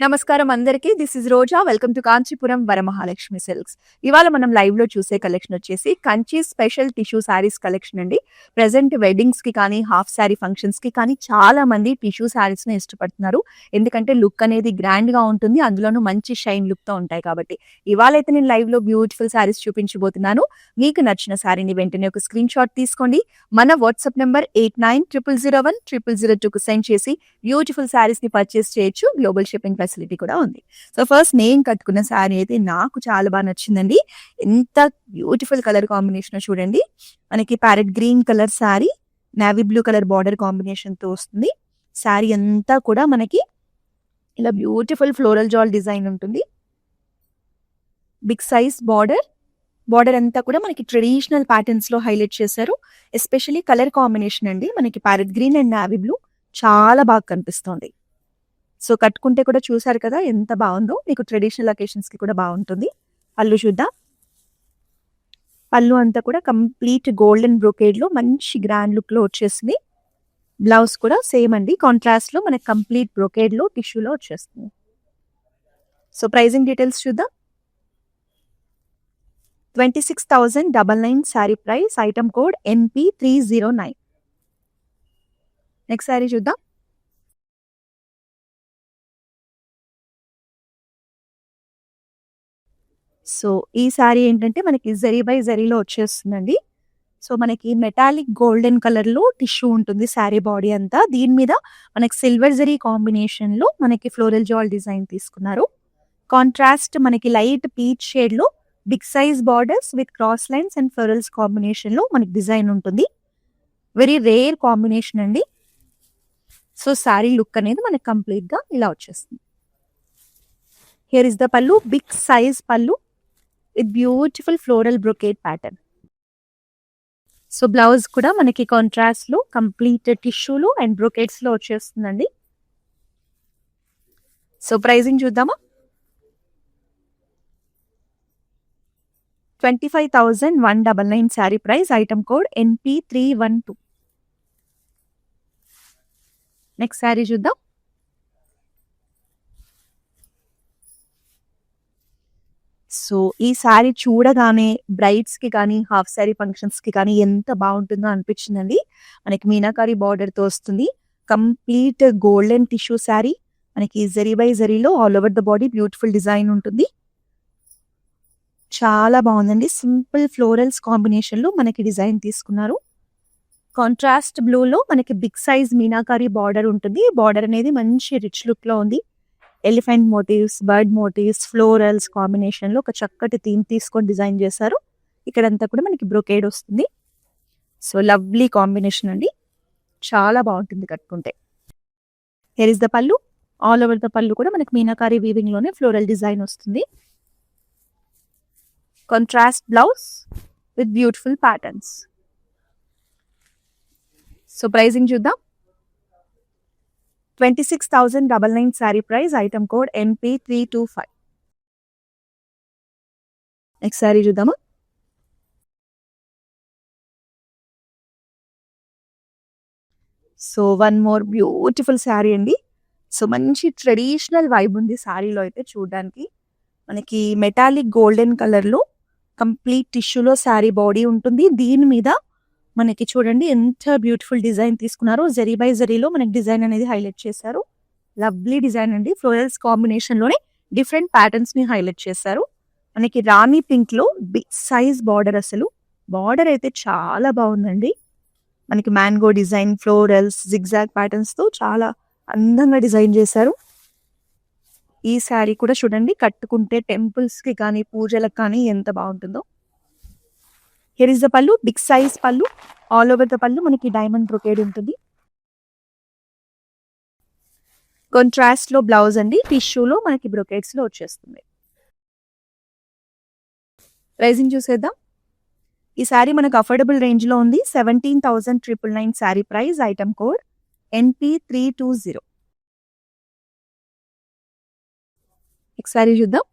నమస్కారం అందరికీ. This is Roja. Welcome to Kanchipuram Varamahalakshmi silks. ఇవాళ మనం లైవ్ లో చూసే కలెక్షన్ వచ్చేసి Kanchi special tissue saris collection అండి. ప్రెసెంట్ వెడ్డింగ్స్ కి కానీ హాఫ్ సారీ ఫంక్షన్స్ కి కానీ చాలా మంది టిష్యూ సారీస్ ని ఇష్టపడుతున్నారు. ఎందుకంటే లుక్ అనేది గ్రాండ్ గా ఉంటుంది, అందులోనూ మంచి షైన్ లుక్ తో ఉంటాయి కాబట్టి. ఇవాళ అయితే నేను లైవ్ లో బ్యూటిఫుల్ సారీస్ చూపించబోతున్నాను. మీకు నచ్చిన సారీని వెంటనే ఒక స్క్రీన్ షాట్ తీసుకోండి. మన వాట్సాప్ నెంబర్ 8900010002 కు సెండ్ చేసి బ్యూటిఫుల్ సారీస్ ని పర్చేస్ చేయొచ్చు. గ్లోబల్ షిప్పింగ్ ఫెసిలిటీ కూడా ఉంది. సో ఫస్ట్ నేను కట్టుకున్న శారీ అయితే నాకు చాలా బాగా నచ్చిందండి. ఎంత బ్యూటిఫుల్ కలర్ కాంబినేషన్ చూడండి. మనకి parrot green colour sari, navy blue colour border combination తో వస్తుంది. శారీ అంతా కూడా మనకి ఇలా బ్యూటిఫుల్ ఫ్లోరల్ జాల్ డిజైన్ ఉంటుంది. బిగ్ సైజ్ బార్డర్ అంతా కూడా మనకి ట్రెడిషనల్ ప్యాటర్న్స్ లో హైలైట్ చేశారు. ఎస్పెషల్లీ కలర్ కాంబినేషన్ అండి, మనకి parrot green and navy blue చాలా బాగా కనిపిస్తుంది. సో కట్టుకుంటే కూడా చూసారు కదా ఎంత బాగుందో. మీకు ట్రెడిషనల్ అకేషన్స్ కి కూడా బాగుంటుంది. పళ్ళు చూద్దాం. పళ్ళు అంతా కూడా కంప్లీట్ గోల్డెన్ బ్రొకేడ్ లో మంచి గ్రాండ్ లుక్ లో వచ్చేసింది. బ్లౌజ్ కూడా సేమ్ అండి, కాంట్రాస్ట్ లో మనకి కంప్లీట్ బ్రొకేడ్ లో టిష్యూలో వచ్చేస్తుంది. సో ప్రైజింగ్ డీటెయిల్స్ చూద్దాం. 26,999 saree price. Item code NP309. Next sari చూద్దాం. సో ఈ శారీ ఏంటంటే మనకి జరీ బై జరీలో వచ్చేస్తుందండి. సో మనకి మెటాలిక్ గోల్డెన్ కలర్ లో టిష్యూ ఉంటుంది శారీ బాడీ అంతా. దీని మీద మనకి సిల్వర్ జరీ కాంబినేషన్ లో మనకి ఫ్లోరల్ జాల్ డిజైన్ తీసుకున్నారు. కాంట్రాస్ట్ మనకి లైట్ పీచ్ షేడ్ లో big size borders with cross lines and florals combination లో మనకి డిజైన్ ఉంటుంది. వెరీ రేర్ కాంబినేషన్ అండి. సో శారీ లుక్ అనేది మనకి కంప్లీట్ గా ఇలా వచ్చేస్తుంది. Here is the pallu, big size pallu with beautiful floral brocade pattern. So blouse కూడా మనకి కాంట్రాస్ట్ లో కంప్లీట్ టిష్యూలు అండ్ బ్రొకేట్స్ లో వచ్చేస్తుందండి. సో ప్రైజింగ్ చూద్దామా. 25,199 sari price. Item code NP312. Next sari చూద్దాం. సో ఈ శారీ చూడగానే బ్రైడ్స్ కి కానీ హాఫ్ శారీ ఫంక్షన్స్ కి కానీ ఎంత బాగుంటుందో అనిపించిందండి. మనకి మీనాకారి బార్డర్ తో వస్తుంది. Complete golden tissue sari. మనకి జరీ బై జరీలో all over the body beautiful design ఉంటుంది. చాలా బాగుందండి. సింపుల్ ఫ్లోరల్స్ కాంబినేషన్ లో మనకి డిజైన్ తీసుకున్నారు. కాంట్రాస్ట్ బ్లూ లో మనకి బిగ్ సైజ్ మీనాకారి బార్డర్ ఉంటుంది. బార్డర్ అనేది మంచి రిచ్ లుక్ లో ఉంది. Elephant motifs, bird motifs, florals combination లో ఒక చక్కటి థీమ్ తీసుకొని డిజైన్ చేశారు. ఇక్కడంతా కూడా మనకి బ్రొకేడ్ వస్తుంది. సో లవ్లీ కాంబినేషన్ అండి, చాలా బాగుంటుంది కట్టుకుంటే. Here is the pallu. All over the pallu కూడా మనకి మీనాకారి వీవింగ్ లోనే ఫ్లోరల్ డిజైన్ వస్తుంది. Contrast blouse with beautiful patterns. So pricing చూద్దాం. 26,099 sari price. Item code NP325. Next sari చూద్దామా. So one more beautiful sari అండి. సో మంచి ట్రెడిషనల్ వైబ్ ఉంది శారీలో అయితే చూడడానికి. మనకి మెటాలిక్ గోల్డెన్ కలర్ లో కంప్లీట్ టిష్యూలో శారీ బాడీ ఉంటుంది. దీని మీద మనకి చూడండి ఎంత బ్యూటిఫుల్ డిజైన్ తీసుకున్నారో. జరీ బై జరీలో మనకి డిజైన్ అనేది హైలైట్ చేశారు. లవ్లీ డిజైన్ అండి. ఫ్లోరల్స్ కాంబినేషన్ లోనే డిఫరెంట్ ప్యాటర్న్స్ ని హైలైట్ చేశారు. మనకి రాణి పింక్ లో బిగ్ సైజ్ బార్డర్. అసలు బార్డర్ అయితే చాలా బాగుందండి. మనకి mango design, florals, zigzag patterns తో చాలా అందంగా డిజైన్ చేశారు. ఈ శారీ కూడా చూడండి కట్టుకుంటే టెంపుల్స్ కి కానీ పూజలకు కానీ ఎంత బాగుంటుందో. Here is the pallu, big size పల్లు. ఆల్ ఓవర్ ద పల్లు మనకి డైమండ్ బ్రొకేడ్ ఉంటుంది. కాంట్రాస్ట్ లో బ్లౌజ్ అండి, టిష్యూలో మనకి బ్రొకేట్స్ లో వచ్చేస్తుంది. ప్రైజింగ్ చూసేద్దాం. ఈ శారీ మనకు అఫోర్డబుల్ రేంజ్ లో ఉంది. 17,999 saree price. Item code NP320. Next sari చూద్దాం.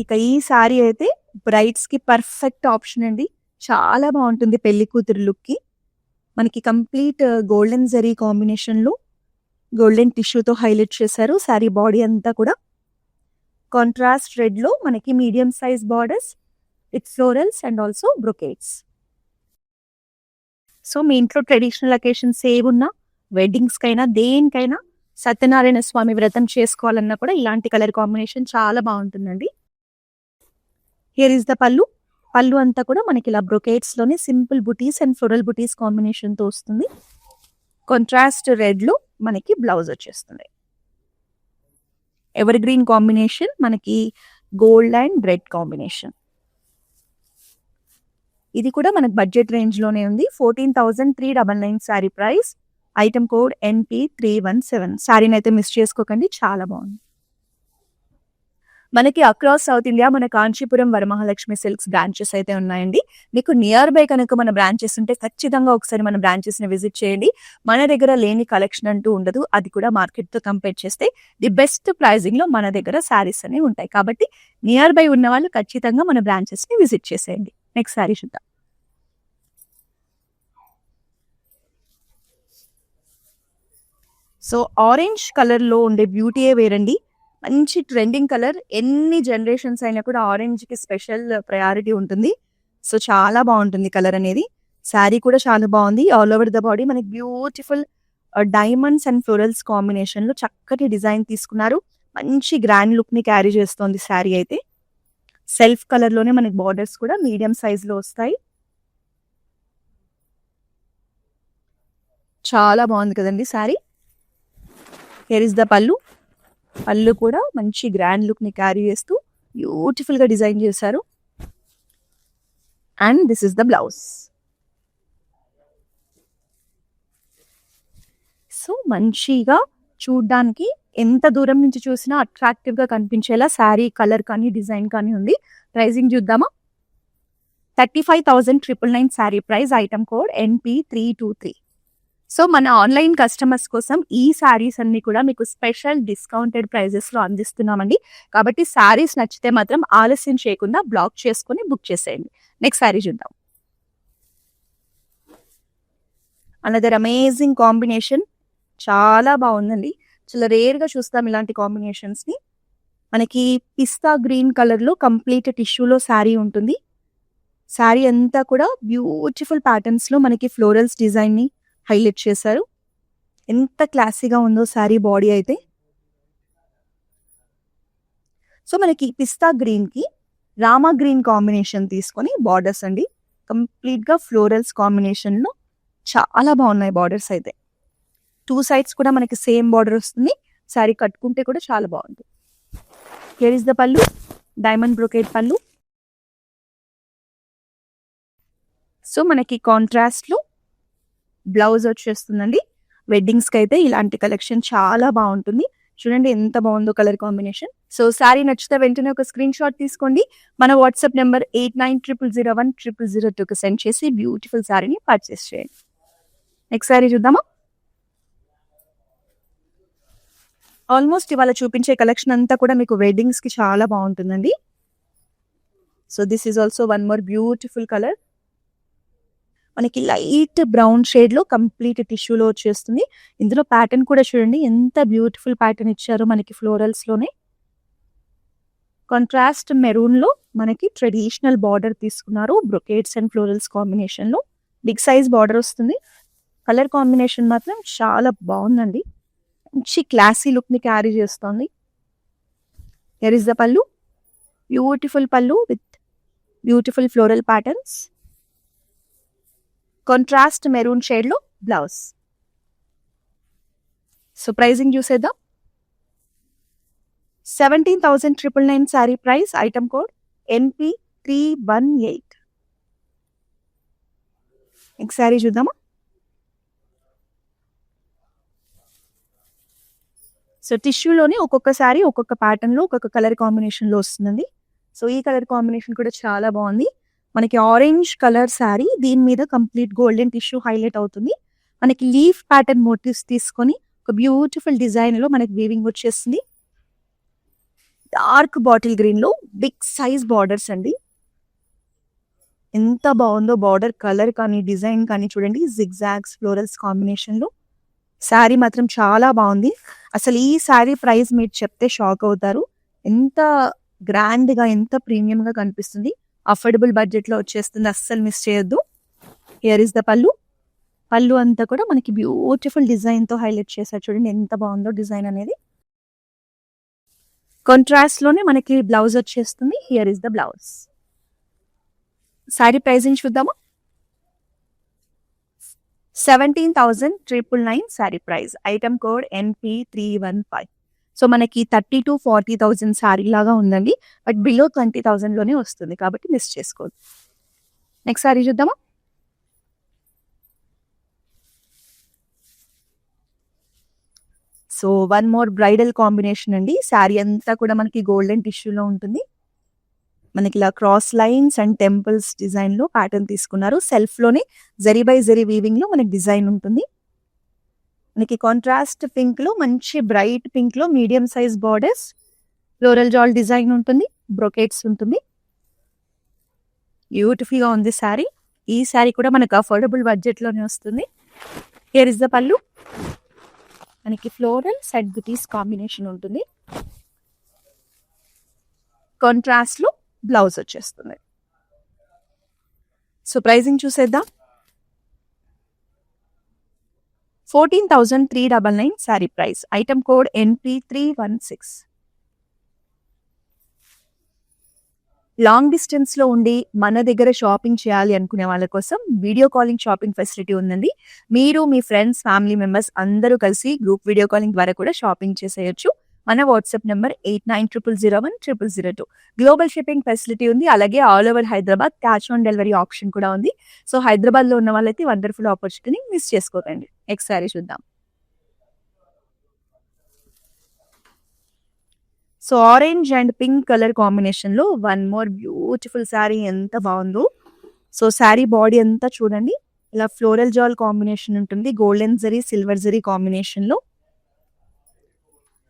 ఇక ఈ శారీ అయితే బ్రైడ్స్ కి పర్ఫెక్ట్ ఆప్షన్ అండి. చాలా బాగుంటుంది పెళ్లి కూతురు లుక్ కి. మనకి కంప్లీట్ గోల్డెన్ జరీ కాంబినేషన్లో గోల్డెన్ టిష్యూతో హైలైట్ చేశారు శారీ బాడీ అంతా కూడా. కాంట్రాస్ట్ రెడ్లో మనకి medium size borders with florals and also brocades. So మీ ఇంట్లో ట్రెడిషనల్ అకేషన్స్ ఏమున్నా, వెడ్డింగ్స్కైనా దేనికైనా, సత్యనారాయణ స్వామి వ్రతం చేసుకోవాలన్నా కూడా ఇలాంటి కలర్ కాంబినేషన్ చాలా బాగుంటుందండి. హియర్ ఈస్ ద పళ్ళు. పళ్ళు అంతా కూడా మనకి ఇలా బ్రొకేట్స్లోనే సింపుల్ బుటీస్ అండ్ ఫ్లోరల్ బుటీస్ కాంబినేషన్తో వస్తుంది. కాంట్రాస్ట్ రెడ్లో మనకి బ్లౌజ్ వచ్చేస్తుంది. ఎవర్ గ్రీన్ కాంబినేషన్, మనకి గోల్డ్ అండ్ రెడ్ కాంబినేషన్. ఇది కూడా మనకు బడ్జెట్ రేంజ్లోనే ఉంది. 14,399 saree price. Item code NP317. శారీని అయితే మిస్ చేసుకోకండి, చాలా బాగుంది. మనకి అక్రాస్ సౌత్ ఇండియా మన కాంచీపురం వరమహాలక్ష్మి సిల్క్స్ బ్రాంచెస్ అయితే ఉన్నాయండి. మీకు నియర్ బై కనుక మన బ్రాంచెస్ ఉంటే ఖచ్చితంగా ఒకసారి మన బ్రాంచెస్ని విజిట్ చేయండి. మన దగ్గర లేని కలెక్షన్ అంటూ ఉండదు. అది కూడా మార్కెట్తో కంపేర్ చేస్తే ది బెస్ట్ ప్రైజింగ్లో మన దగ్గర శారీస్ అనేవి ఉంటాయి. కాబట్టి నియర్ బై ఉన్న వాళ్ళు ఖచ్చితంగా మన బ్రాంచెస్ని విజిట్ చేసేయండి. నెక్స్ట్ శారీ చూద్దాం. సో ఆరెంజ్ కలర్లో ఉండే బ్యూటీయే వేరండి. మంచి ట్రెండింగ్ కలర్. ఎన్ని జనరేషన్స్ అయినా కూడా ఆరెంజ్కి స్పెషల్ ప్రయారిటీ ఉంటుంది. సో చాలా బాగుంటుంది కలర్ అనేది. శారీ కూడా చాలా బాగుంది. ఆల్ ఓవర్ ద బాడీ మనకి బ్యూటిఫుల్ డైమండ్స్ అండ్ ఫ్లోరల్స్ కాంబినేషన్లో చక్కటి డిజైన్ తీసుకున్నారు. మంచి గ్రాండ్ లుక్ని క్యారీ చేస్తోంది శారీ అయితే. సెల్ఫ్ కలర్లోనే మనకి బార్డర్స్ కూడా మీడియం సైజ్లో వస్తాయి. చాలా బాగుంది కదండి శారీ. హియర్ ఇస్ ద పళ్ళు. పళ్ళు కూడా మంచి గ్రాండ్ లుక్ని క్యారీ చేస్తూ బ్యూటిఫుల్గా డిజైన్ చేశారు. And this is the blouse. So మంచిగా చూడ్డానికి ఎంత దూరం నుంచి చూసినా అట్రాక్టివ్గా కనిపించేలా శారీ కలర్ కానీ డిజైన్ కానీ ఉంది. ప్రైజింగ్ చూద్దామా. 35,999 sari price. Item code NP323. So మన ఆన్లైన్ కస్టమర్స్ కోసం ఈ శారీస్ అన్ని కూడా మీకు స్పెషల్ డిస్కౌంటెడ్ ప్రైజెస్లో అందిస్తున్నామండి. కాబట్టి శారీస్ నచ్చితే మాత్రం ఆలస్యం చేయకుండా బ్లాక్ చేసుకుని బుక్ చేసేయండి. నెక్స్ట్ శారీ చూద్దాం. Another amazing combination. చాలా బాగుందండి. చాలా రేర్గా చూస్తాం ఇలాంటి కాంబినేషన్స్ని. మనకి పిస్తా గ్రీన్ కలర్లో కంప్లీట్ టిష్యూలో శారీ ఉంటుంది. శారీ అంతా కూడా బ్యూటిఫుల్ ప్యాటర్న్స్లో మనకి ఫ్లోరల్స్ డిజైన్ని హైలైట్ చేశారు. ఎంత క్లాసీగా ఉందో శారీ బాడీ అయితే. సో మనకి పిస్తా గ్రీన్కి రామా గ్రీన్ కాంబినేషన్ తీసుకొని బార్డర్స్ అండి. కంప్లీట్గా ఫ్లోరల్స్ కాంబినేషన్లో చాలా బాగున్నాయి బార్డర్స్ అయితే. 2 సైడ్స్ కూడా మనకి సేమ్ బార్డర్ వస్తుంది. శారీ కట్టుకుంటే కూడా చాలా బాగుంటుంది. హియర్ ఇస్ ద పళ్ళు. డైమండ్ బ్రొకేట్ పళ్ళు. సో మనకి కాంట్రాస్ట్లో బ్లౌజ్ వచ్చేస్తుందండి. వెడ్డింగ్స్కి అయితే ఇలాంటి కలెక్షన్ చాలా బాగుంటుంది. చూడండి ఎంత బాగుందో కలర్ కాంబినేషన్. సో శారీ నచ్చితే వెంటనే ఒక స్క్రీన్ షాట్ తీసుకోండి. మన వాట్సాప్ నెంబర్ 8900010002కి సెండ్ చేసి బ్యూటిఫుల్ శారీని పర్చేస్ చేయండి. నెక్స్ట్ శారీ చూద్దామా. ఆల్మోస్ట్ ఇవాళ చూపించే కలెక్షన్ అంతా కూడా మీకు వెడ్డింగ్స్కి చాలా బాగుంటుందండి. So this is also one more beautiful colour. మనకి లైట్ బ్రౌన్ షేడ్లో కంప్లీట్ టిష్యూలో వచ్చేస్తుంది. ఇందులో ప్యాటర్న్ కూడా చూడండి ఎంత బ్యూటిఫుల్ ప్యాటర్న్ ఇచ్చారో మనకి ఫ్లోరల్స్లోనే. కాంట్రాస్ట్ మెరూన్లో మనకి ట్రెడిషనల్ బార్డర్ తీసుకున్నారు. బ్రొకేట్స్ అండ్ ఫ్లోరల్స్ కాంబినేషన్లో బిగ్ సైజ్ బార్డర్ వస్తుంది. కలర్ కాంబినేషన్ మాత్రం చాలా బాగుందండి. మంచి క్లాసీ లుక్ని క్యారీ చేస్తుంది. Here is the pallu. Beautiful పళ్ళు with beautiful floral patterns. Contrast maroon షేడ్లో బ్లౌజ్. సో ప్రైజింగ్ చూసేద్దాం. 17,999 saree price. Item code NP318. Next sari చూద్దామా. సో టిష్యూలోనే ఒక్కొక్క శారీ ఒక్కొక్క ప్యాటర్న్లో ఒక్కొక్క కలర్ కాంబినేషన్లో వస్తుందండి. సో ఈ కలర్ కాంబినేషన్ కూడా చాలా బాగుంది. మనకి ఆరెంజ్ కలర్ శారీ, దీని మీద కంప్లీట్ గోల్డెన్ టిష్యూ హైలైట్ అవుతుంది. మనకి లీఫ్ ప్యాటర్న్ మోటివ్స్ తీసుకొని ఒక బ్యూటిఫుల్ డిజైన్లో మనకి వీవింగ్ వచ్చేస్తుంది. డార్క్ బాటిల్ గ్రీన్లో బిగ్ సైజ్ బార్డర్స్ అండి. ఎంత బాగుందో బార్డర్ కలర్ కానీ డిజైన్ కానీ చూడండి, జిగ్జాగ్స్ ఫ్లోరల్స్ కాంబినేషన్లో శారీ మాత్రం చాలా బాగుంది. అసలు ఈ శారీ ప్రైస్ మీరు చెప్తే షాక్ అవుతారు. ఎంత గ్రాండ్గా ఎంత ప్రీమియంగా కనిపిస్తుంది. అఫోర్డబుల్ బడ్జెట్లో వచ్చేస్తుంది, అస్సలు మిస్ చేయొద్దు. హియర్ ఇస్ ద పళ్ళు. పళ్ళు అంతా కూడా మనకి బ్యూటిఫుల్ డిజైన్తో హైలైట్ చేశారు. చూడండి ఎంత బాగుందో డిజైన్ అనేది. కాంట్రాస్ట్లోనే మనకి బ్లౌజ్ వచ్చేస్తుంది. Here is the blouse. Saree pricing చూద్దాము. 17,999 saree price. Item code NP315. So మనకి 30,000 to 40,000 శారీ లాగా ఉందండి, బట్ బిలో 20,000 లోనే వస్తుంది కాబట్టి మిస్ చేసుకోవద్దు. నెక్స్ట్ శారీ చూద్దామా. So one more bridal combination అండి. శారీ అంతా కూడా మనకి గోల్డెన్ టిష్యూలో ఉంటుంది. మనకి ఇలా cross lines and temples design లో ప్యాటర్న్ తీసుకున్నారు. సెల్ఫ్ లోనే జరీ బై జరీ వీవింగ్ లో మనకి డిజైన్ ఉంటుంది. మనకి కాంట్రాస్ట్ పింక్ లో మంచి బ్రైట్ పింక్ లో medium size borders, floral jaal design ఉంటుంది, బ్రొకేట్స్ ఉంటుంది. బ్యూటిఫుల్ గా ఉంది శారీ. ఈ శారీ కూడా మనకు అఫోర్డబుల్ బడ్జెట్ లోనే వస్తుంది. హియర్ ఇస్ ద పళ్ళు. మనకి ఫ్లోరల్ సెట్ బుటీస్ కాంబినేషన్ ఉంటుంది. కాంట్రాస్ట్ లో బ్లౌజ్ వచ్చేస్తుంది. సో ప్రైజింగ్ చూసేద్దాం. 14,399 saree price. Item code NP316. Long distance లో ఉండి మన దగ్గర షాపింగ్ చేయాలి అనుకునే వాళ్ళ కోసం వీడియో కాలింగ్ షాపింగ్ ఫెసిలిటీ ఉందండి. మీరు మీ ఫ్రెండ్స్ ఫ్యామిలీ మెంబర్స్ అందరూ కలిసి గ్రూప్ వీడియో కాలింగ్ ద్వారా కూడా షాపింగ్ చేసేయచ్చు. మన WhatsApp number 8900010002. Global shipping facility ఉంది. అలాగే all over Hyderabad cash on delivery option కూడా ఉంది. సో హైదరాబాద్ లో ఉన్న వాళ్ళైతే వండర్ఫుల్ ఆపర్చునిటీని మిస్ చేసుకోకండి. నెక్స్ట్ సారీ చూద్దాం. So orange and pink colour combination లో వన్ మోర్ బ్యూటిఫుల్ శారీ. ఎంత బాగుందో. సో శారీ బాడీ అంతా చూడండి, ఇలా ఫ్లోరల్ జాల్ కాంబినేషన్ ఉంటుంది, golden zari silver zari combination లో.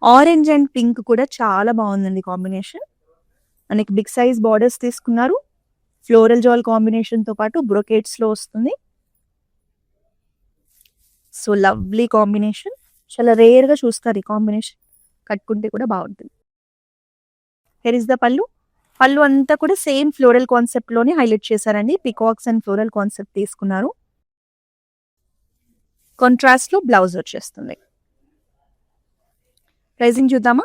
ఆరెంజ్ అండ్ పింక్ కూడా చాలా బాగుందండి కాంబినేషన్. మనకి బిగ్ సైజ్ బార్డర్స్ తీసుకున్నారు. ఫ్లోరల్ జాల్ కాంబినేషన్ తో పాటు బ్రొకేట్స్ లో వస్తుంది. So lovely combination. చాలా రేర్ గా చూస్తారు ఈ కాంబినేషన్. కట్టుకుంటే కూడా బాగుంటుంది. హియర్ ఇస్ ద పళ్ళు. పళ్ళు అంతా కూడా సేమ్ ఫ్లోరల్ కాన్సెప్ట్ లోనే హైలైట్ చేశారండి. పికాక్స్ అండ్ ఫ్లోరల్ కాన్సెప్ట్ తీసుకున్నారు. కాంట్రాస్ట్ లో బ్లౌజ్ వచ్చేస్తుంది. ప్రైజింగ్ చూద్దామా.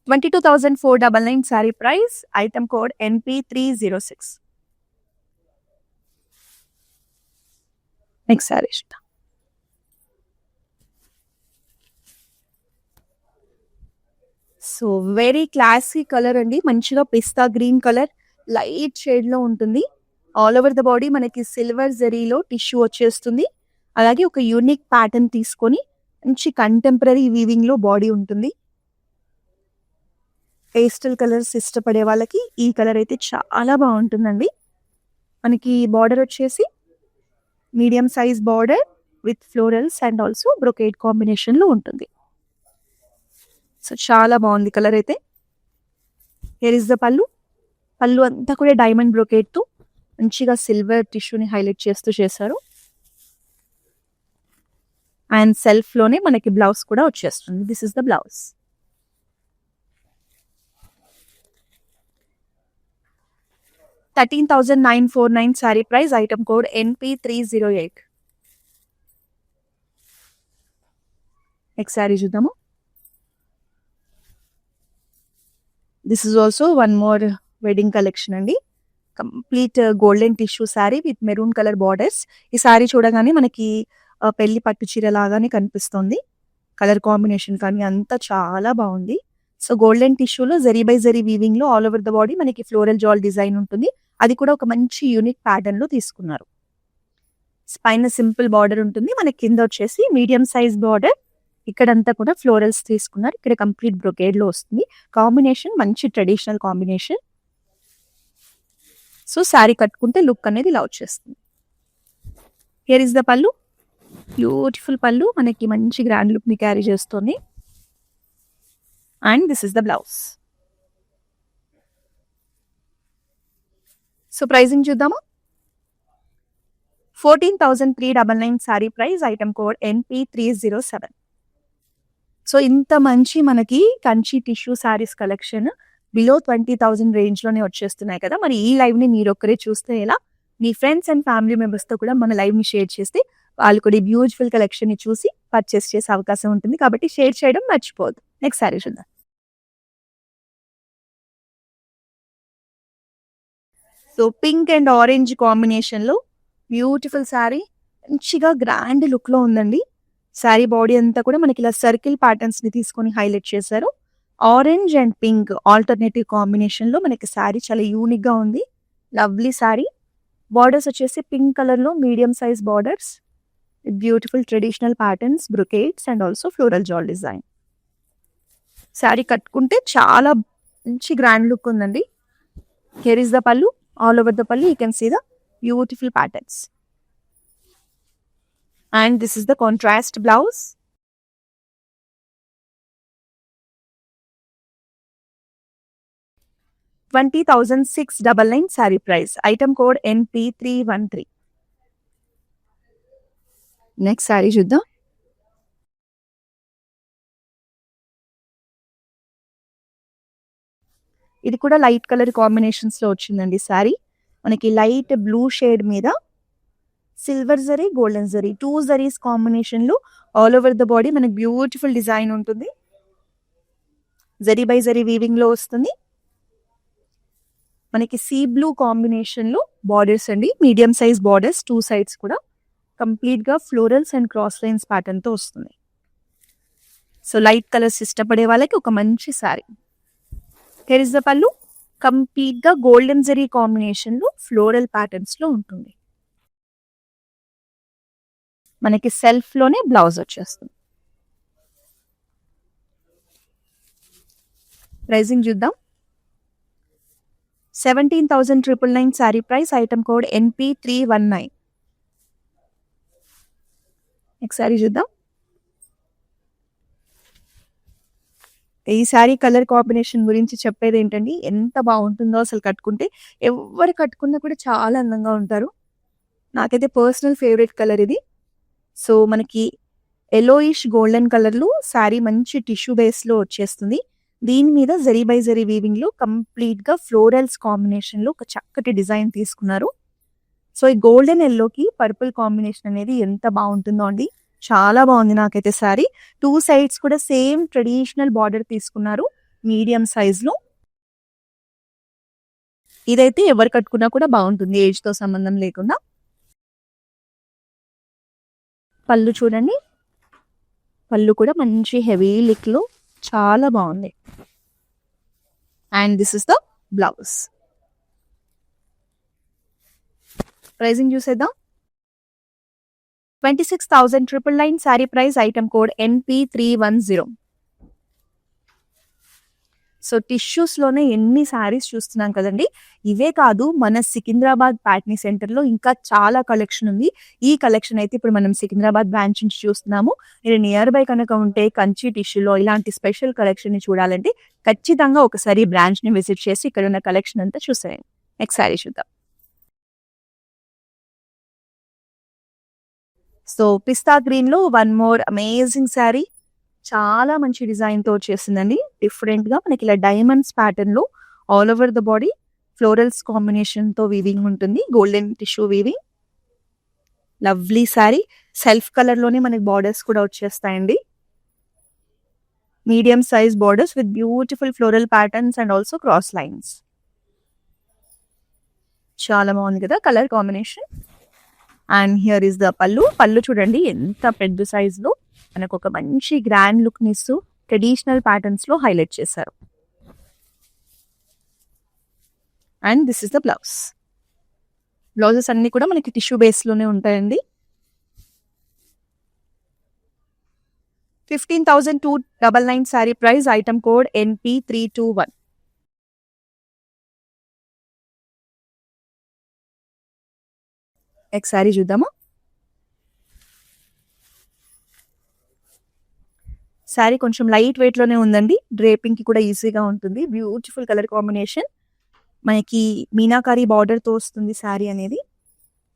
22,499 sari price. Item code NP306. Next sari చూద్దాం. సో వెరీ క్లాసీ కలర్ అండి. మంచిగా పిస్తా గ్రీన్ కలర్ లైట్ షేడ్ లో ఉంటుంది. ఆల్ ఓవర్ ద బాడీ మనకి సిల్వర్ జరీలో టిష్యూ వచ్చేస్తుంది. అలాగే ఒక యూనిక్ ప్యాటర్న్ తీసుకొని మంచి కంటెంపరీ వీవింగ్ లో బాడీ ఉంటుంది. పేస్టల్ కలర్స్ ఇష్టపడే వాళ్ళకి ఈ కలర్ అయితే చాలా బాగుంటుందండి. మనకి బార్డర్ వచ్చేసి medium size border with florals and also brocade combination లో ఉంటుంది. సో చాలా బాగుంది కలర్ అయితే. హియర్ ఇస్ ద పళ్ళు. పళ్ళు అంతా కూడా డైమండ్ బ్రొకేట్ తో మంచిగా సిల్వర్ టిష్యూని హైలైట్ చేస్తూ చేశారు. అండ్ సెల్ఫ్ లోనే మనకి బ్లౌజ్ కూడా వచ్చేస్తుంది. This is the blouse. $13,949 sari price. Item code NP308. Next sari చూద్దాము. This is also one more wedding collection అండి. Complete golden tissue sari with maroon colour borders. ఈ శారీ చూడగానే మనకి పెళ్లి పట్టు చీర లాగానే కనిపిస్తుంది. కలర్ కాంబినేషన్ కానీ అంతా చాలా బాగుంది. సో గోల్డెన్ టిష్యూలో జరీ బై జరీ వీవింగ్ లో ఆల్ ఓవర్ ద బాడీ మనకి ఫ్లోరల్ జాల్ డిజైన్ ఉంటుంది. అది కూడా ఒక మంచి యూనిక్ ప్యాటర్న్ లో తీసుకున్నారు. పైన సింపుల్ బార్డర్ ఉంటుంది. మనకి కింద వచ్చేసి మీడియం సైజ్ బార్డర్. ఇక్కడంతా కూడా ఫ్లోరల్స్ తీసుకున్నారు. ఇక్కడ కంప్లీట్ బ్రొకేడ్ లో వస్తుంది. కాంబినేషన్ మంచి ట్రెడిషనల్ కాంబినేషన్. సో శారీ కట్టుకుంటే లుక్ అనేది ఇలా వచ్చేస్తుంది. Here is the pallu. Beautiful pallu మనకి మంచి గ్రాండ్ లుక్ ని క్యారీ చేస్తుంది. And this is the blouse. So pricing చూద్దామా. 14,399 saree price, item code NP307. So ఇంత మంచి మనకి Kanchi tissue sarees collection below 20,000 range లోనే వచ్చేస్తున్నాయి కదా. మరి ఈ లైవ్ ని మీరు ఒక్కరే చూస్తే ఎలా, మీ ఫ్రెండ్స్ అండ్ ఫ్యామిలీ మెంబర్స్ తో కూడా మన లైవ్ ని షేర్ చేస్తే వాళ్ళు కూడా ఈ బ్యూటిఫుల్ కలెక్షన్ ని చూసి పర్చేస్ చేసే అవకాశం ఉంటుంది. కాబట్టి షేర్ చేయడం మర్చిపోవద్దు. నెక్స్ట్ శారీ చూద్దాం. So pink and orange combination లో బ్యూటిఫుల్ శారీ, మంచిగా గ్రాండ్ లుక్ లో ఉందండి. శారీ బాడీ అంతా కూడా మనకి ఇలా సర్కిల్ ప్యాటర్న్స్ ని తీసుకొని హైలైట్ చేశారు. Orange and pink alternative combination లో మనకి శారీ చాలా యూనిక్ గా ఉంది. లవ్లీ శారీ. బార్డర్స్ వచ్చేసి పింక్ కలర్ లో medium size borders, beautiful traditional patterns, brocades and also floral jaal design. Sari కట్టుకుంటే చాలా మంచి గ్రాండ్ లుక్ ఉందండి. Here is the pallu. All over the pallu you can see the beautiful patterns, and this is the contrast blouse. $20,699 saree price, item code NP313. Next saree చూద్దాం. ఇది కూడా light colour combinations లో వచ్చిందండి శారీ. మనకి light blue shade మీద silver zari, golden zari, 2 zaris combination లో all over the body మనకి beautiful design ఉంటుంది. జరీ బై జరీ వీవింగ్ లో వస్తుంది. మనకి సీ బ్లూ కాంబినేషన్ లో బార్డర్స్ అండి, మీడియం సైజ్ బార్డర్స్, 2 సైడ్స్ కూడా కంప్లీట్ గా florals and cross lines pattern తో వస్తుంది. సో లైట్ కలర్స్ ఇష్టపడే వాళ్ళకి ఒక మంచి sari. Here is the pallu. Complete గా గోల్డెన్ జరీ కాంబినేషన్ లో ఫ్లోరల్ ప్యాటర్న్స్ లో ఉంటుంది. మనకి సెల్ఫ్ లోనే బ్లౌజ్ వచ్చేస్తుంది. ప్రైజింగ్ చూద్దాం. 17,999 saree price, item code NP319. Next sari చూద్దాం. ఈ శారీ కలర్ కాంబినేషన్ గురించి చెప్పేది ఏంటండి, ఎంత బాగుంటుందో అసలు కట్టుకుంటే. ఎవరు కట్టుకున్నా కూడా చాలా అందంగా ఉంటారు. నాకైతే పర్సనల్ ఫేవరెట్ కలర్ ఇది. సో మనకి ఎలోయిష్ గోల్డెన్ కలర్ లో శారీ మంచి టిష్యూ బేస్ లో వచ్చేస్తుంది. దీని మీద జరీ బై జరీ వీవింగ్ లో కంప్లీట్ గా ఫ్లోరల్స్ కాంబినేషన్ లో ఒక చక్కటి డిజైన్ తీసుకున్నారు. సో ఈ గోల్డెన్ ఎల్లోకి పర్పుల్ కాంబినేషన్ అనేది ఎంత బాగుంటుందో అండి. చాలా బాగుంది నాకైతే శారీ. 2 సైడ్స్ కూడా సేమ్ ట్రెడిషనల్ బార్డర్ తీసుకున్నారు, మీడియం సైజ్ లో. ఇదైతే ఎవరు కట్టుకున్నా కూడా బాగుంటుంది, ఏజ్ తో సంబంధం లేకుండా. పళ్ళు చూడండి, పళ్ళు కూడా మంచి హెవీ లిక్ లో చాలా బాగుంది. And this is the blouse. Pricing చూసేద్దాం. 26,999 saree price, item code NP310. So tissues లోనే ఎన్ని శారీస్ చూస్తున్నాం కదండి. ఇవే కాదు, మన సికింద్రాబాద్ ప్యాట్నీ సెంటర్ లో ఇంకా చాలా కలెక్షన్ ఉంది. ఈ కలెక్షన్ అయితే ఇప్పుడు మనం సికింద్రాబాద్ బ్రాంచ్ నుంచి చూస్తున్నాము. మీరు నియర్ బై కనుక ఉంటే కంచి టిష్యూలో ఇలాంటి స్పెషల్ కలెక్షన్ ని చూడాలంటే ఖచ్చితంగా ఒకసారి బ్రాంచ్ ని విజిట్ చేసి ఇక్కడ ఉన్న కలెక్షన్ అంతా చూసేయండి. నెక్స్ట్ శారీ చూద్దాం. సో పిస్తా గ్రీన్ లో వన్ మోర్ అమేజింగ్ శారీ. చాలా మంచి డిజైన్ తో వచ్చేసిందండి. డిఫరెంట్ గా మనకి ఇలా డైమండ్స్ ప్యాటర్న్ లో all over the body florals combination తో వీవింగ్ ఉంటుంది, golden tissue weaving. Lovely sari. Self colour లోనే మనకి బార్డర్స్ కూడా వచ్చేస్తాయండి. Medium size borders with beautiful floral patterns and also cross lines. చాలా బాగుంది కదా colour combination. And here is the pallu. Pallu చూడండి ఎంత పెద్ద సైజ్ లో మనకు ఒక మంచి గ్రాండ్ లుక్ నిస్తూ ట్రెడిషనల్ ప్యాటర్న్స్ లో హైలైట్ చేశారు. And this is the blouse. Blouses అన్ని కూడా మనకి టిష్యూ బేస్ లోనే ఉంటాయండి. 15,299 sari price, item code NP321. Sari చూద్దామా. శారీ కొంచెం లైట్ వెయిట్ లోనే ఉందండి. డ్రేపింగ్ కి కూడా ఈజీగా ఉంటుంది. Beautiful colour combination. మనకి మీనాకారి బార్డర్తో వస్తుంది శారీ అనేది.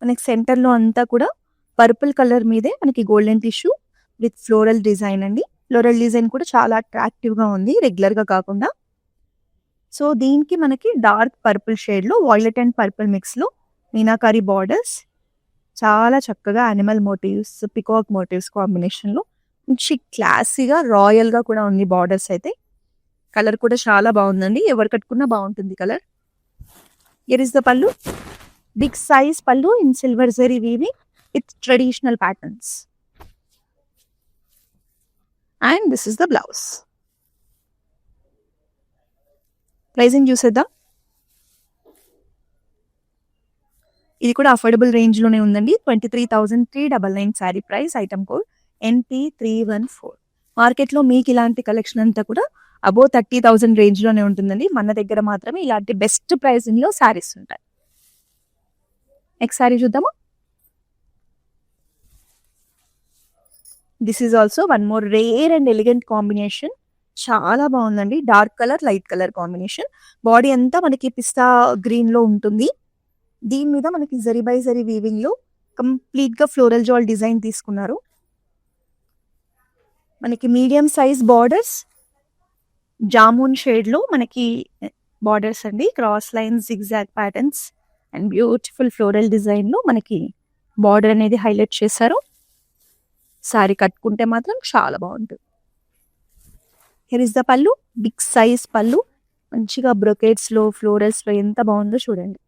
మనకి సెంటర్లో అంతా కూడా పర్పుల్ కలర్ మీదే మనకి golden tissue with floral design అండి. ఫ్లోరల్ డిజైన్ కూడా చాలా అట్రాక్టివ్గా ఉంది, రెగ్యులర్గా కాకుండా. సో దీనికి మనకి డార్క్ పర్పుల్ షేడ్లో వైలెట్ అండ్ పర్పుల్ మిక్స్లో మీనాకారి బార్డర్స్, చాలా చక్కగా యానిమల్ మోటివ్స్, పికాక్ మోటివ్స్ కాంబినేషన్లో మంచి క్లాసీగా రాయల్గా కూడా ఉంది బార్డర్స్ అయితే. కలర్ కూడా చాలా బాగుందండి, ఎవరు కట్టుకున్నా బాగుంటుంది colour. Here is the pallu, big size pallu in silver zari weaving with traditional patterns. And this is the blouse. Pricing చూసేద్దాం. ఇది కూడా అఫోర్డబుల్ రేంజ్లోనే ఉందండి. 23,399 sari price. Item code NP314. మార్కెట్లో మీకు ఇలాంటి కలెక్షన్ అంతా కూడా అబోవ్ 30,000 రేంజ్లోనే ఉంటుందండి. మన దగ్గర మాత్రమే ఇలాంటి బెస్ట్ ప్రైసింగ్లో శారీస్ ఉంటాయి. నెక్స్ట్ శారీ చూద్దామా. This is also one more rare and elegant combination. చాలా బాగుందండి. Dark colour, light colour combination. Body అంతా మనకి పిస్తా గ్రీన్లో ఉంటుంది. దీని మీద మనకి జరీ బై జరీ వీవింగ్లో కంప్లీట్గా ఫ్లోరల్ జాల్ డిజైన్ తీసుకున్నారు. మనకి మీడియం సైజ్ బార్డర్స్, జామున్ షేడ్లో మనకి బార్డర్స్ అండి. Cross lines, zigzag patterns and beautiful floral డిజైన్లో మనకి బార్డర్ అనేది హైలైట్ చేశారు. సారీ కట్టుకుంటే మాత్రం చాలా బాగుంటుంది. Here is the pallu, big size పల్లు, మంచిగా బ్రొకేట్స్లో, ఫ్లోరల్స్లో ఎంత బాగుందో చూడండి.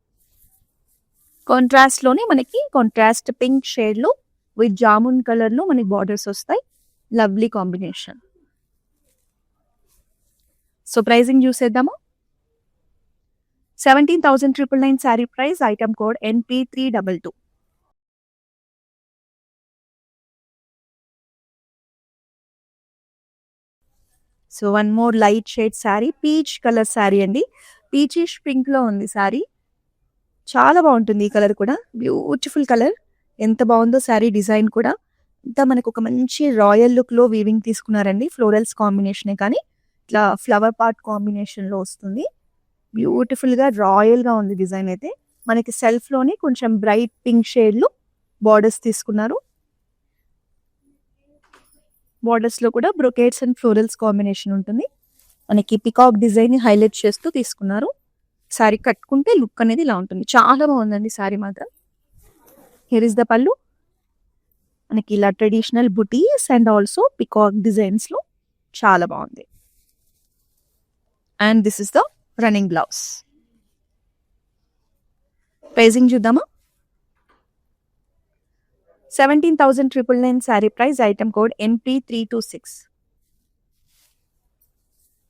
కాంట్రాస్ట్లోనే మనకి కాంట్రాస్ట్ పింక్ షేడ్లో విత్ జామున్ కలర్లో మనకి బార్డర్స్ వస్తాయి. Lovely combination. సో ప్రైజింగ్ చూసేద్దాము. 17,999 saree price. Item code NP322. So one more light shade sari, peach colour sari అండి. పీచిష్ పింక్లో ఉంది శారీ. చాలా బాగుంటుంది ఈ కలర్ కూడా, బ్యూటిఫుల్ కలర్. ఎంత బాగుందో శారీ డిజైన్ కూడా. ఇంత మనకు ఒక మంచి రాయల్ లుక్లో వీవింగ్ తీసుకున్నారండి. ఫ్లోరల్స్ కాంబినేషనే కానీ ఇట్లా ఫ్లవర్ పార్ట్ కాంబినేషన్లో వస్తుంది. బ్యూటిఫుల్గా రాయల్గా ఉంది డిజైన్ అయితే. మనకి సెల్ఫ్లోనే కొంచెం బ్రైట్ పింక్ షేడ్లో బార్డర్స్ తీసుకున్నారు. బార్డర్స్లో కూడా బ్రొకేట్స్ అండ్ ఫ్లోరల్స్ కాంబినేషన్ ఉంటుంది. మనకి పికాక్ డిజైన్ హైలైట్ చేస్తూ తీసుకున్నారు. శారీ కట్టుకుంటే లుక్ అనేది ఇలా ఉంటుంది. చాలా బాగుందండి శారీ మాత్రం. హియర్ ఇస్ ద పల్లు. మనకి ఇలా traditional buttis and also peacock డిజైన్స్లో చాలా బాగుంది. And this is the running blouse. Pricing చూద్దామా. 17,999 saree price. Item code NP326.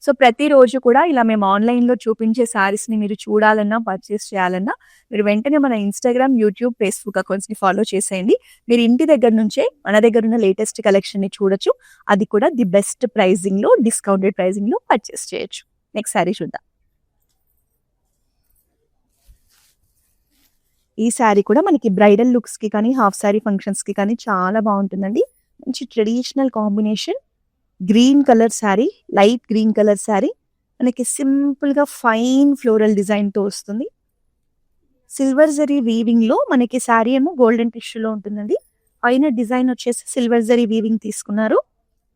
So ప్రతిరోజు కూడా ఇలా మేము ఆన్లైన్లో చూపించే శారీస్ని మీరు చూడాలన్నా, పర్చేస్ చేయాలన్నా మీరు వెంటనే మన ఇన్స్టాగ్రామ్, యూట్యూబ్, ఫేస్బుక్ అకౌంట్స్ని ఫాలో చేసేయండి. మీరు ఇంటి దగ్గర నుంచే మన దగ్గర ఉన్న లేటెస్ట్ కలెక్షన్ని చూడొచ్చు. అది కూడా ది బెస్ట్ ప్రైజింగ్లో, డిస్కౌంటెడ్ ప్రైజింగ్లో పర్చేస్ చేయొచ్చు. నెక్స్ట్ శారీ చూద్దాం. ఈ శారీ కూడా మనకి బ్రైడల్ లుక్స్కి కానీ, హాఫ్ శారీ ఫంక్షన్స్కి కానీ చాలా బాగుంటుందండి. మంచి traditional combination. Green colour sari, light green colour sari. మనకి సింపుల్గా ఫైన్ ఫ్లోరల్ డిజైన్తో వస్తుంది. సిల్వర్ జరీ వీవింగ్లో మనకి శారీ ఏమో గోల్డెన్ టిష్యూలో ఉంటుందండి. పైన డిజైన్ వచ్చేసి సిల్వర్ జరీ వీవింగ్ తీసుకున్నారు.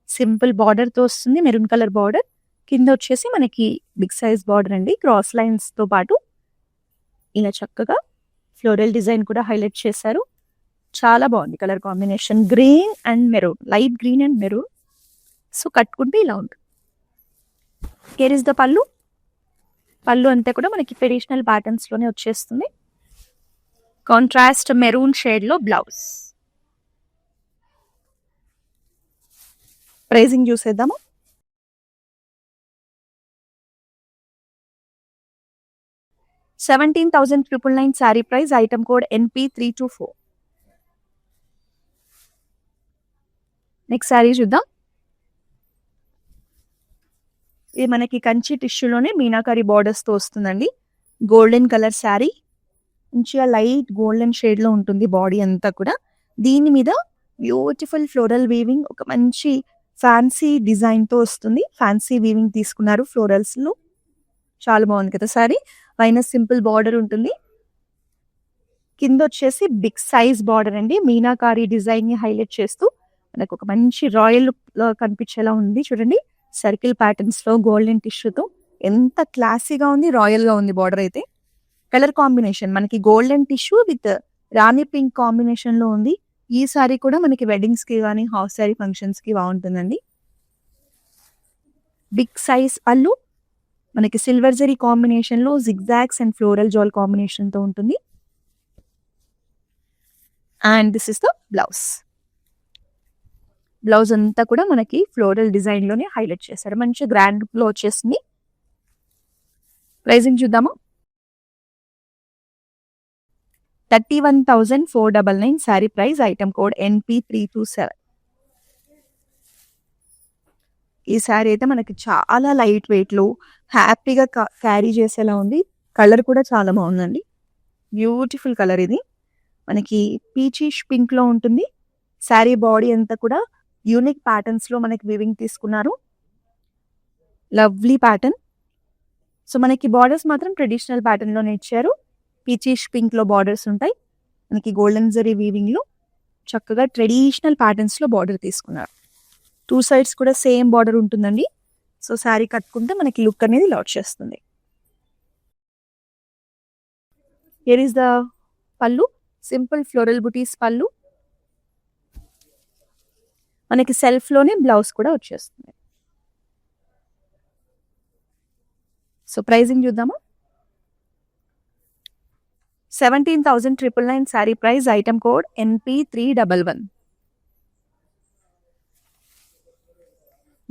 సింపుల్ బార్డర్తో వస్తుంది, మెరూన్ కలర్ బార్డర్. కింద వచ్చేసి మనకి బిగ్ సైజ్ బార్డర్ అండి. క్రాస్ లైన్స్తో పాటు ఇలా చక్కగా ఫ్లోరల్ డిజైన్ కూడా హైలైట్ చేశారు. చాలా బాగుంది colour combination. Green and maroon, light green and maroon. So కట్టుకుంటే ఇలా ఉంటుంది. Here is the pallu. పల్లు అంతా కూడా మనకి ట్రెడిషనల్ ప్యాటర్న్స్లోనే వచ్చేస్తుంది. కాంట్రాస్ట్ మెరూన్ షేడ్లో బ్లౌజ్. ప్రైజింగ్ చూసేద్దాము. 17,999 saree price. Item code NP324. Next sari చూద్దాం. ఇది మనకి కంచి టిష్యూలోనే మీనాకారి బార్డర్స్తో వస్తుందండి. గోల్డెన్ కలర్ శారీ, మంచిగా లైట్ గోల్డెన్ షేడ్లో ఉంటుంది బాడీ అంతా కూడా. దీని మీద బ్యూటిఫుల్ ఫ్లోరల్ వీవింగ్, ఒక మంచి ఫ్యాన్సీ డిజైన్తో వస్తుంది. ఫ్యాన్సీ వీవింగ్ తీసుకున్నారు ఫ్లోరల్స్లో. చాలా బాగుంది కదా శారీ. పైన సింపుల్ బార్డర్ ఉంటుంది. కింద వచ్చేసి బిగ్ సైజ్ బార్డర్ అండి. మీనాకారి డిజైన్ ని హైలైట్ చేస్తూ మనకు ఒక మంచి రాయల్ లుక్ లో కనిపించేలా ఉంది. చూడండి, సర్కిల్ ప్యాటర్న్స్ లో గోల్డెన్ టిష్యూతో ఎంత క్లాసీగా ఉంది, రాయల్ గా ఉంది బార్డర్ అయితే. కలర్ కాంబినేషన్ మనకి golden tissue with Rani pink combination లో ఉంది. ఈ సారీ కూడా మనకి వెడ్డింగ్స్ కి కానీ హాఫ్ సారీ ఫంక్షన్స్ కి బాగుంటుందండి. బిగ్ సైజ్ పళ్ళు మనకి సిల్వర్ జరీ కాంబినేషన్ లో జిగ్జాగ్స్ అండ్ ఫ్లోరల్ జాల్ కాంబినేషన్ తో ఉంటుంది. And this is the blouse. Blouse అంతా కూడా మనకి ఫ్లోరల్ డిజైన్ లోనే హైలైట్ చేశారు. మంచి గ్రాండ్ లో వచ్చేసింది. ప్రైసింగ్ చూద్దాము. 31,499 sari price. Item code NP327. ఈ శారీ అయితే మనకి చాలా లైట్ వెయిట్ లో హ్యాపీగా క్యారీ చేసేలా ఉంది. కలర్ కూడా చాలా బాగుందండి. బ్యూటిఫుల్ కలర్ ఇది. మనకి పీచిష్ పింక్ లో ఉంటుంది. శారీ బాడీ అంతా కూడా యూనిక్ ప్యాటర్న్స్ లో మనకి వివింగ్ తీసుకున్నారు. Lovely pattern. సో మనకి బార్డర్స్ మాత్రం ట్రెడిషనల్ ప్యాటర్న్ లోనే ఇచ్చారు. పీచిష్ పింక్ లో బార్డర్స్ ఉంటాయి. మనకి గోల్డెన్ జరీ వీవింగ్ లో చక్కగా ట్రెడిషనల్ ప్యాటర్న్స్ లో బార్డర్ తీసుకున్నారు. 2 సైడ్స్ కూడా సేమ్ బార్డర్ ఉంటుందండి. సో శారీ కట్టుకుంటే మనకి లుక్ అనేది లాట్ చేస్తుంది. హియర్ ఈస్ ద పళ్ళు. సింపుల్ ఫ్లోరల్ బుటీస్ పళ్ళు. మనకి సెల్ఫ్ లోనే బ్లౌజ్ కూడా వచ్చేస్తుంది. సో ప్రైజింగ్ చూద్దాము. 17,999 saree price. Item code NP311.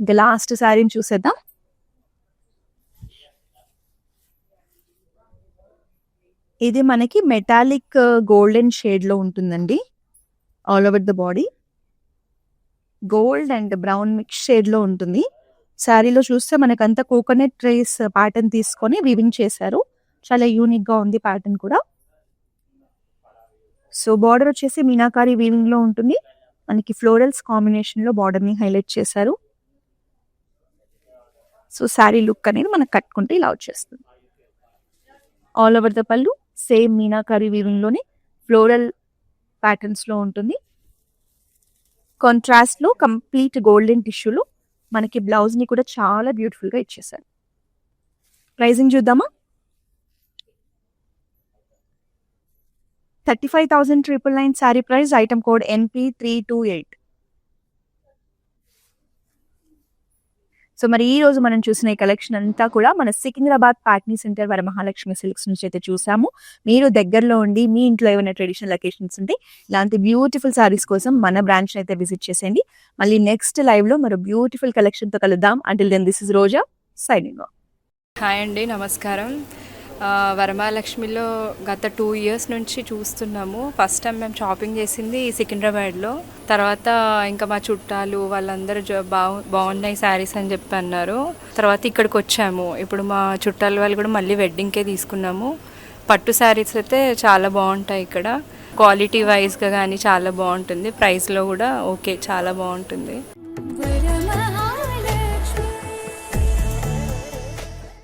ఇంకా లాస్ట్ శారీని చూసేద్దాం. ఇది మనకి మెటాలిక్ గోల్డెన్ షేడ్ లో ఉంటుందండి. All over the body gold and brown mix shade లో ఉంటుంది. శారీలో చూస్తే మనకంతా కోకోనట్ ట్రేస్ ప్యాటర్న్ తీసుకొని వివింగ్ చేశారు. చాలా యూనిక్ గా ఉంది ప్యాటర్న్ కూడా. సో బార్డర్ వచ్చేసి మీనాకారి వీవింగ్ లో ఉంటుంది. మనకి ఫ్లోరల్స్ కాంబినేషన్ లో బార్డర్ ని హైలైట్ చేశారు. సో శారీ లుక్ అనేది మనకు కట్టుకుంటే ఇలా వచ్చేస్తుంది. ఆల్ ఓవర్ ద పళ్ళు సేమ్ మీనాకారి వీవింగ్ లోనే ఫ్లోరల్ ప్యాటర్న్స్ లో ఉంటుంది. కాంట్రాస్ట్ లో కంప్లీట్ గోల్డెన్ టిష్యూలో మనకి బ్లౌజ్ ని కూడా చాలా బ్యూటిఫుల్ గా ఇచ్చేసారు. ప్రైసింగ్ చూద్దామా. 35,999 sari price. Item code NP328. So మరి ఈ రోజు మనం చూసిన ఈ కలెక్షన్ అంతా కూడా మన సికింద్రాబాద్ పాట్నీ సెంటర్ వరమహాలక్ష్మి సిల్క్స్ నుంచి అయితే చూసాము. మీరు దగ్గరలో ఉండి మీ ఇంట్లో ఏమైనా ట్రెడిషనల్ లొకేషన్స్ ఉంటే ఇలాంటి బ్యూటిఫుల్ సారీస్ కోసం మన బ్రాంచ్ అయితే విజిట్ చేసేయండి. మళ్ళీ నెక్స్ట్ లైవ్ లో మరో బ్యూటిఫుల్ కలెక్షన్ తో కలుద్దాం. Until then this is Roja signing off. Hi అండి, నమస్కారం. వరమహాలక్ష్మిలో గత 2 years నుంచి చూస్తున్నాము. ఫస్ట్ టైం మేము షాపింగ్ చేసింది సికింద్రాబాద్లో. తర్వాత ఇంకా మా చుట్టాలు వాళ్ళందరూ బాగున్నాయి శారీస్ అని చెప్పి అన్నారు. తర్వాత ఇక్కడికి వచ్చాము. ఇప్పుడు మా చుట్టాల వాళ్ళు కూడా మళ్ళీ వెడ్డింగ్కే తీసుకున్నాము. పట్టు శారీస్ అయితే చాలా బాగుంటాయి ఇక్కడ. క్వాలిటీ వైజ్గా కానీ చాలా బాగుంటుంది. ప్రైస్లో కూడా ఓకే, చాలా బాగుంటుంది.